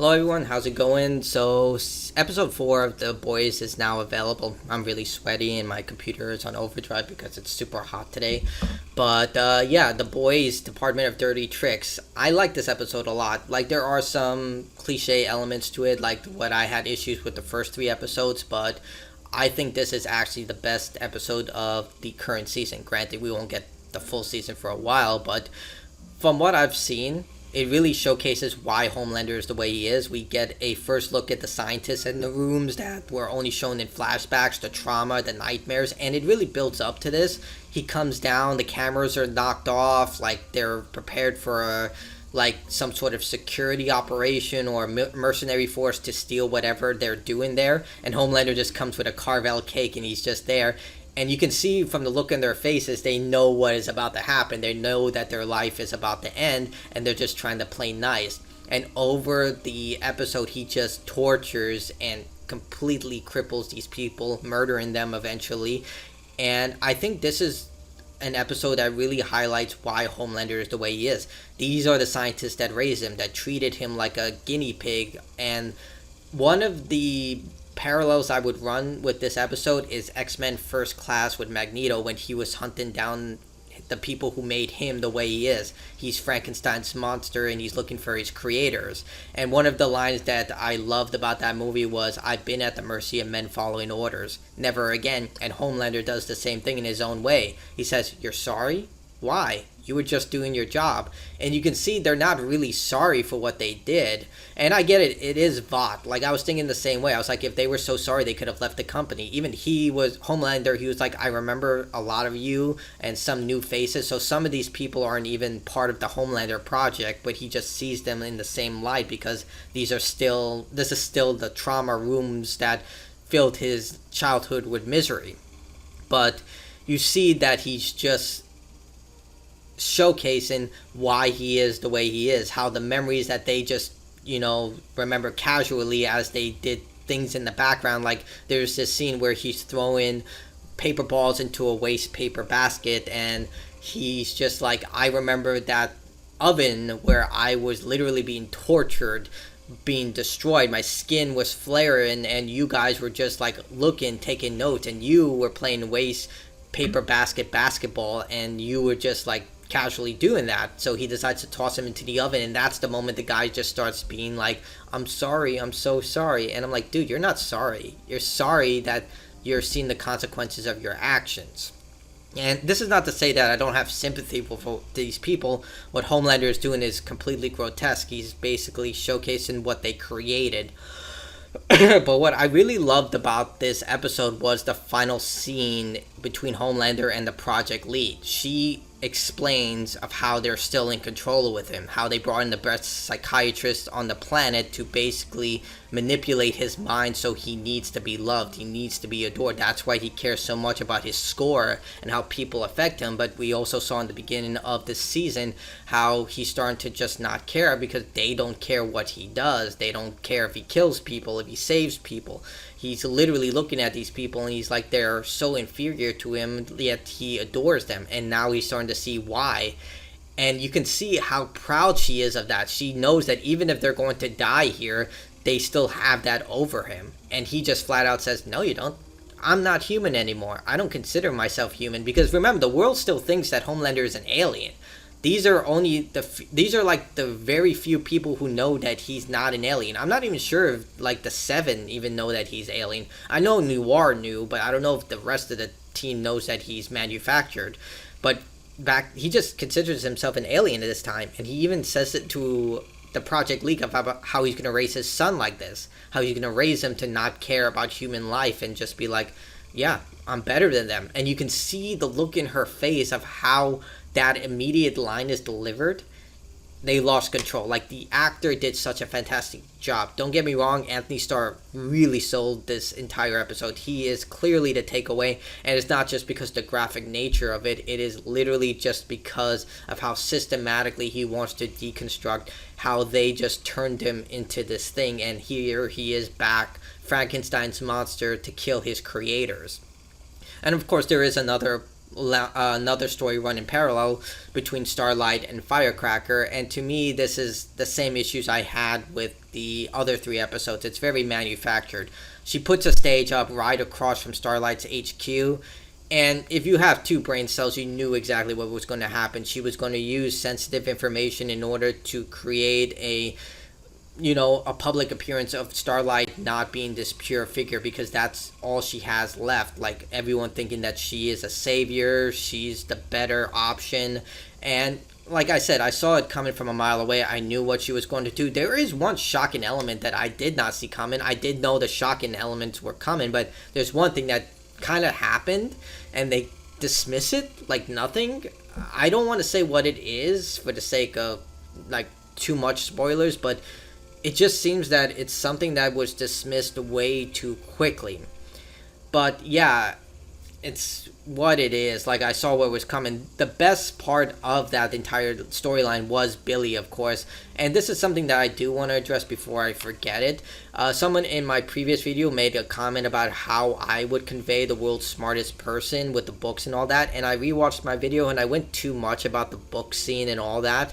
Hello everyone, how's it going? So, episode 4 of The Boys is now available. I'm really sweaty and my computer is on overdrive because it's super hot today. But yeah, The Boys, Department of Dirty Tricks. I like this episode a lot. Like, there are some cliche elements to it, like what I had issues with the first 3 episodes, but I think this is actually the best episode of the current season. Granted, we won't get the full season for a while, but from what I've seen, it really showcases why Homelander is the way he is. We get a first look at the scientists in the rooms that were only shown in flashbacks, the trauma, the nightmares, and it really builds up to this. He comes down, the cameras are knocked off, like they're prepared for like some sort of security operation or mercenary force to steal whatever they're doing there, and Homelander just comes with a Carvel cake and he's just there. And you can see from the look in their faces, they know what is about to happen. They know that their life is about to end, and they're just trying to play nice. And over the episode, he just tortures and completely cripples these people, murdering them eventually. And I think this is an episode that really highlights why Homelander is the way he is. These are the scientists that raised him, that treated him like a guinea pig. And one of the parallels I would run with this episode is X-Men First Class with Magneto when he was hunting down the people who made him the way he is. He's Frankenstein's monster and he's looking for his creators. And one of the lines that I loved about that movie was, "I've been at the mercy of men following orders. Never again." And Homelander does the same thing in his own way. He says, "You're sorry? Why? You were just doing your job." And you can see they're not really sorry for what they did. And I get it, it is Vought. Like, I was thinking the same way. I was like, if they were so sorry, they could have left the company. Even Homelander, he was like, "I remember a lot of you and some new faces." So some of these people aren't even part of the Homelander project, but he just sees them in the same light because this is still the trauma rooms that filled his childhood with misery. But you see that he's just showcasing why he is the way he is, how the memories that they just remember casually as they did things in the background. Like, there's this scene where he's throwing paper balls into a waste paper basket and he's just like, "I remember that oven where I was literally being tortured, being destroyed, my skin was flaring, and you guys were just like looking, taking notes, and you were playing waste paper basket basketball and you were just like casually doing that." So he decides to toss him into the oven, and that's the moment the guy just starts being like, "I'm sorry, I'm so sorry." And I'm like, dude, you're not sorry. You're sorry that you're seeing the consequences of your actions. And this is not to say that I don't have sympathy for these people. What Homelander is doing is completely grotesque. He's basically showcasing what they created. But what I really loved about this episode was the final scene between Homelander and the project lead. She explains of how they're still in control with him, how they brought in the best psychiatrist on the planet to basically manipulate his mind so he needs to be loved, he needs to be adored. That's why he cares so much about his score and how people affect him. But we also saw in the beginning of this season how he's starting to just not care because they don't care what he does. They don't care if he kills people, if he saves people. He's literally looking at these people and he's like, they're so inferior to him, yet he adores them. And now he's starting to see why. And you can see how proud she is of that. She knows that even if they're going to die here, they still have that over him. And he just flat out says, "No, you don't. I'm not human anymore. I don't consider myself human." Because remember, the world still thinks that Homelander is an alien. These are like the very few people who know that he's not an alien. I'm not even sure if like the 7 even know that he's alien. I know Noir knew, but I don't know if the rest of the team knows that he's manufactured. But he just considers himself an alien at this time, and he even says it to the Project League about how he's going to raise his son like this, how he's going to raise him to not care about human life and just be like, "Yeah, I'm better than them." And you can see the look in her face of how that immediate line is delivered. They lost control. Like, the actor did such a fantastic job. Don't get me wrong, Anthony Starr really sold this entire episode. He is clearly the takeaway, and it's not just because of the graphic nature of it. It is literally just because of how systematically he wants to deconstruct how they just turned him into this thing, and here he is back, Frankenstein's monster, to kill his creators. And of course, there is another another story run in parallel between Starlight and Firecracker. And to me, this is the same issues I had with the other 3 episodes. It's very manufactured. She puts a stage up right across from Starlight's HQ. And if you have 2 brain cells, you knew exactly what was going to happen. She was going to use sensitive information in order to create a public appearance of Starlight not being this pure figure, because that's all she has left. Like, everyone thinking that she is a savior, she's the better option. And like I said, I saw it coming from a mile away. I knew what she was going to do. There is one shocking element that I did not see coming. I did know the shocking elements were coming, but there's one thing that kind of happened and they dismiss it like nothing. I don't want to say what it is for the sake of like too much spoilers, but it just seems that it's something that was dismissed way too quickly. But yeah, it's what it is. Like, I saw what was coming. The best part of that entire storyline was Billy, of course. And this is something that I do want to address before I forget it. Someone in my previous video made a comment about how I would convey the world's smartest person with the books and all that. And I rewatched my video and I went too much about the book scene and all that.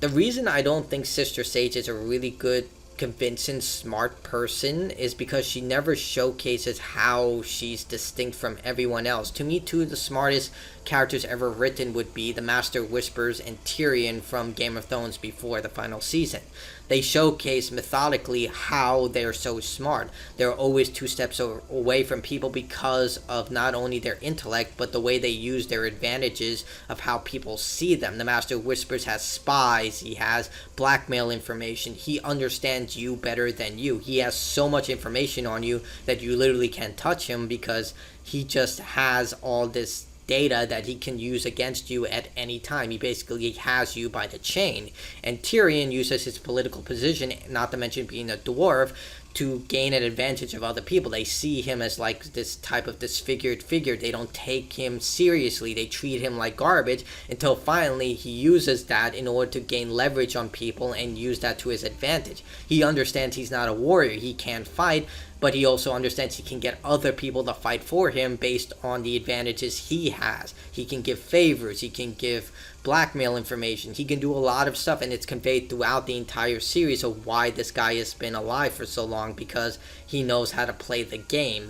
The reason I don't think Sister Sage is a really good, convincing, smart person is because she never showcases how she's distinct from everyone else. To me, 2 of the smartest characters ever written would be the Master Whispers and Tyrion from Game of Thrones before the final season. They showcase methodically how they're so smart. They're always 2 steps away from people because of not only their intellect, but the way they use their advantages of how people see them. The Master Whispers has spies, he has blackmail information, he understands you better than you. He has so much information on you that you literally can't touch him because he just has all this data that he can use against you at any time. He basically has you by the chain. And Tyrion uses his political position, not to mention being a dwarf, to gain an advantage of other people. They see him as like this type of disfigured figure. They don't take him seriously. They treat him like garbage until finally he uses that in order to gain leverage on people and use that to his advantage. He understands he's not a warrior. He can't fight, but he also understands he can get other people to fight for him based on the advantages he has. He can give favors, he can give blackmail information, he can do a lot of stuff, and it's conveyed throughout the entire series of why this guy has been alive for so long, because he knows how to play the game.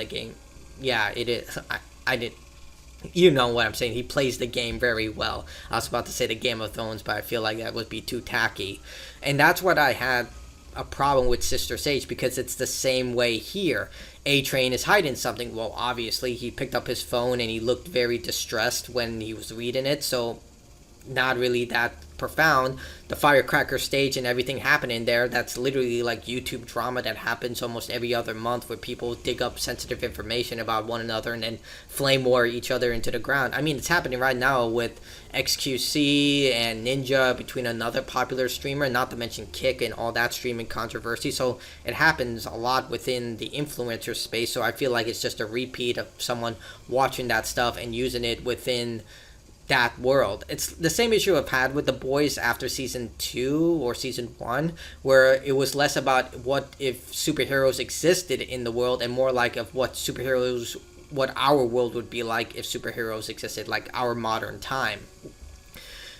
Yeah, it is. I did. You know what I'm saying. He plays the game very well. I was about to say the Game of Thrones, but I feel like that would be too tacky. And that's what I had a problem with Sister Sage, because it's the same way here. A-Train is hiding something. Well, obviously, he picked up his phone and he looked very distressed when he was reading it, so not really that profound. The Firecracker stage and everything happening there, that's literally like YouTube drama that happens almost every other month, where people dig up sensitive information about one another and then flame war each other into the ground. I mean, it's happening right now with XQC and Ninja between another popular streamer, not to mention Kick and all that streaming controversy. So it happens a lot within the influencer space, so I feel like it's just a repeat of someone watching that stuff and using it within that world. It's the same issue I've had with The Boys after season 2 or season 1, where it was less about what if superheroes existed in the world and more like of what our world would be like if superheroes existed, like our modern time.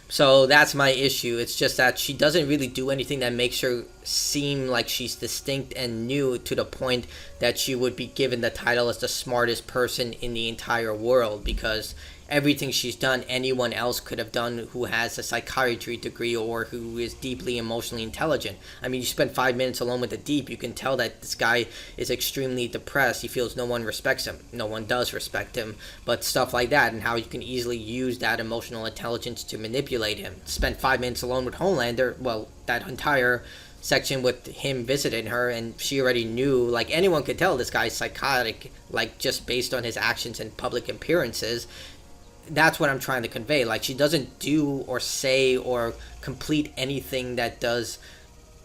So that's my issue. It's just that she doesn't really do anything that makes her seem like she's distinct and new to the point that she would be given the title as the smartest person in the entire world, because everything she's done, anyone else could have done who has a psychiatry degree or who is deeply emotionally intelligent. I mean, you spend 5 minutes alone with the Deep, you can tell that this guy is extremely depressed. He feels no one respects him. No one does respect him. But stuff like that, and how you can easily use that emotional intelligence to manipulate him. Spend 5 minutes alone with Homelander, well, that entire section with him visiting her, and she already knew, like, anyone could tell this guy's psychotic, like, just based on his actions and public appearances. That's what I'm trying to convey. Like, she doesn't do or say or complete anything that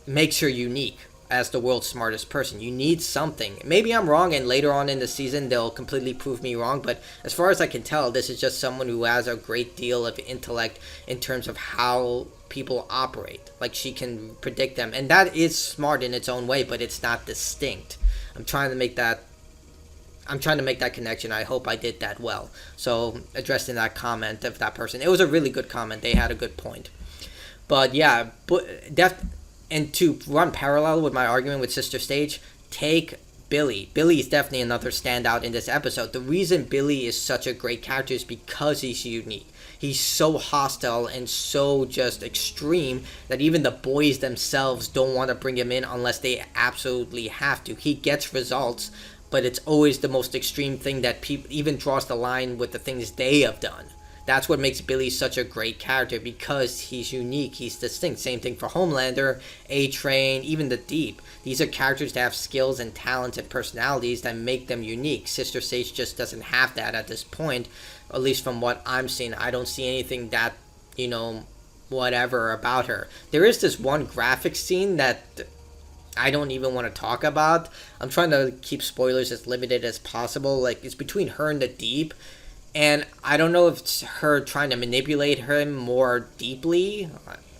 makes her unique as the world's smartest person. You need something. Maybe I'm wrong, and later on in the season they'll completely prove me wrong, but as far as I can tell, this is just someone who has a great deal of intellect in terms of how people operate. Like, she can predict them, and that is smart in its own way, but it's not distinct. I'm trying to make that I'm trying to make that connection. I hope I did that well. So addressing that comment of that person, it was a really good comment. They had a good point. But yeah, and to run parallel with my argument with Sister Sage, take Billy. Billy is definitely another standout in this episode. The reason Billy is such a great character is because he's unique. He's so hostile and so just extreme that even the boys themselves don't want to bring him in unless they absolutely have to. He gets results, but it's always the most extreme thing that people even draws the line with the things they have done. That's what makes Billy such a great character, because he's unique, he's distinct. Same thing for Homelander, A-Train, even the Deep. These are characters that have skills and talents and personalities that make them unique. Sister Sage just doesn't have that at this point, at least from what I'm seeing. I don't see anything that, whatever about her. There is this one graphic scene that I don't even want to talk about. I'm trying to keep spoilers as limited as possible. Like, it's between her and the Deep. And I don't know if it's her trying to manipulate him more deeply,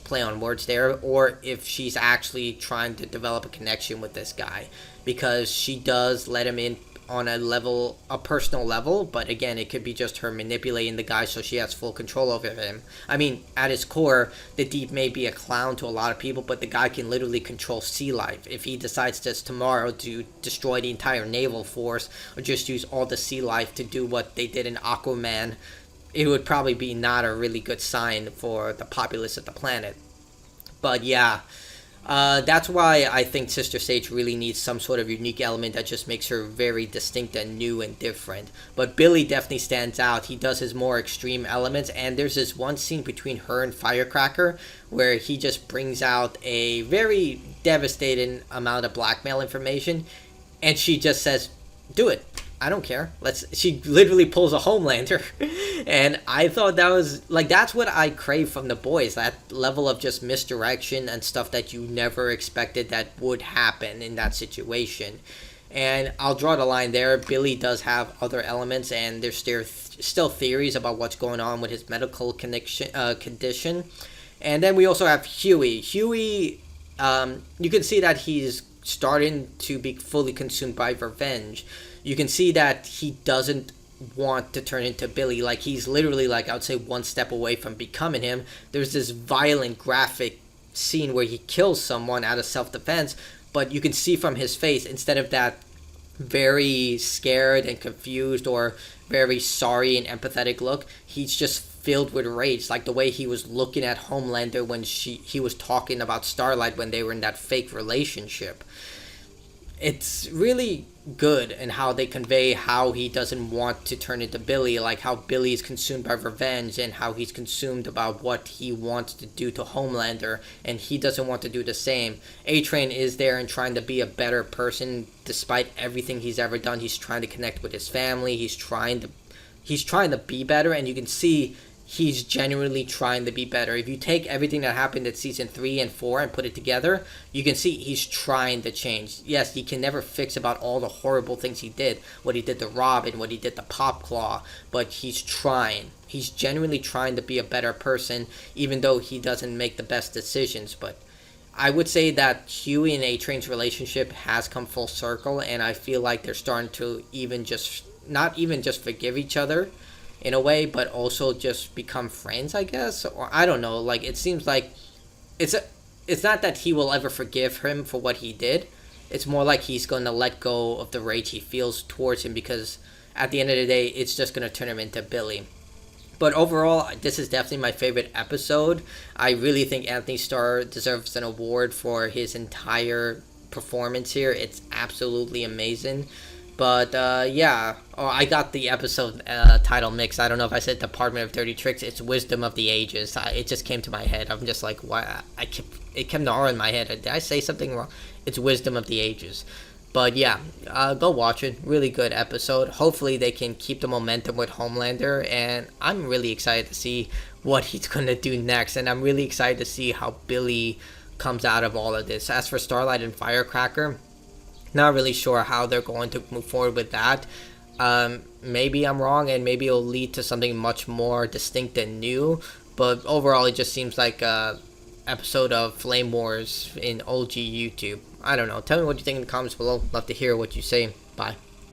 play on words there, or if she's actually trying to develop a connection with this guy. Because she does let him in on a personal level, but again, it could be just her manipulating the guy so she has full control over him. I mean, at his core, the Deep may be a clown to a lot of people, but the guy can literally control sea life. If he decides just tomorrow to destroy the entire naval force, or just use all the sea life to do what they did in Aquaman, it would probably be not a really good sign for the populace of the planet. But yeah, that's why I think Sister Sage really needs some sort of unique element that just makes her very distinct and new and different. But Billy definitely stands out. He does his more extreme elements, and there's this one scene between her and Firecracker where he just brings out a very devastating amount of blackmail information, and she just says, "Do it. I don't care. She literally pulls a Homelander." And I thought that was, like, that's what I crave from the boys. That level of just misdirection and stuff that you never expected that would happen in that situation. And I'll draw the line there. Billy does have other elements, and there's still theories about what's going on with his medical condition. And then we also have Huey. Huey, you can see that he's starting to be fully consumed by revenge. You can see that he doesn't want to turn into Billy. Like, he's literally, like, I would say, one step away from becoming him. There's this violent, graphic scene where he kills someone out of self-defense, but you can see from his face, instead of that very scared and confused or very sorry and empathetic look, he's just filled with rage. Like the way he was looking at Homelander when he was talking about Starlight when they were in that fake relationship. It's really good in how they convey how he doesn't want to turn into Billy, like how Billy is consumed by revenge and how he's consumed about what he wants to do to Homelander, and he doesn't want to do the same. A-Train is there and trying to be a better person despite everything he's ever done. He's trying to connect with his family. He's trying to be better, and you can see he's genuinely trying to be better. If you take everything that happened at season 3 and 4 and put it together, you can see he's trying to change. Yes, he can never fix about all the horrible things he did, what he did to Robin, what he did to Popclaw, but he's trying. He's genuinely trying to be a better person, even though he doesn't make the best decisions. But I would say that Huey and A-Train's relationship has come full circle, and I feel like they're starting to not even just forgive each other, in a way, but also just become friends, I guess. Or I don't know, like, it seems like it's not that he will ever forgive him for what he did. It's more like he's going to let go of the rage he feels towards him, because at the end of the day, it's just going to turn him into Billy. But overall, this is definitely my favorite episode. I really think Anthony Starr deserves an award for his entire performance here. It's absolutely amazing. But yeah, I got the episode title mixed. I don't know if I said Department of Dirty Tricks. It's Wisdom of the Ages. It just came to my head. I'm just like, why? It came to R in my head. Did I say something wrong? It's Wisdom of the Ages. But yeah, go watch it. Really good episode. Hopefully they can keep the momentum with Homelander, and I'm really excited to see what he's going to do next, and I'm really excited to see how Billy comes out of all of this. As for Starlight and Firecracker, not really sure how they're going to move forward with that. Maybe I'm wrong, and maybe it'll lead to something much more distinct and new. But overall, it just seems like a episode of Flame Wars in OG YouTube. I don't know. Tell me what you think in the comments below. Love to hear what you say. Bye.